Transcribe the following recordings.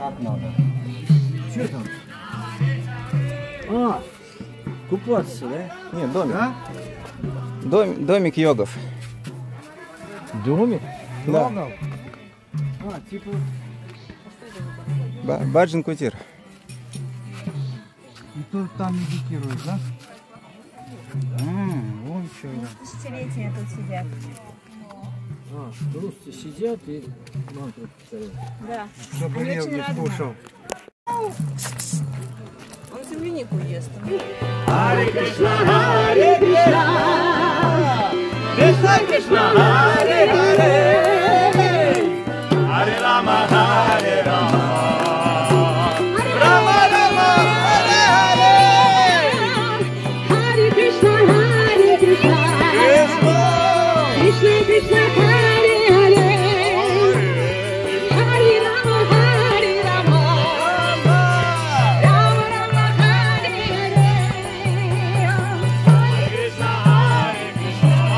Как надо? Что там? А, купаться, да? Нет, домик. А? Домик йогов. Домик? Да. Йогов? А, типа... Баджин Кутир. И тут там медитируют, да? Вон что. Тысячелетия тут сидят. А, просто сидят и мантру повторяют. Да. Чтобы Они лев очень не рады скушал. Он землянику ест. Харе Кришна, Харе Кришна, Кришна Кришна, Харе Харе, Харе Рама, Харе Рама, Рама Рама, Харе Харе, Hare Krishna, Hare Krishna, Krishna Krishna, Hare Hare, Hare Rama, Hare Rama, Rama Rama, Hare Hare, Krishna, Hare Krishna,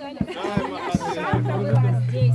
Завтра мы вас здесь.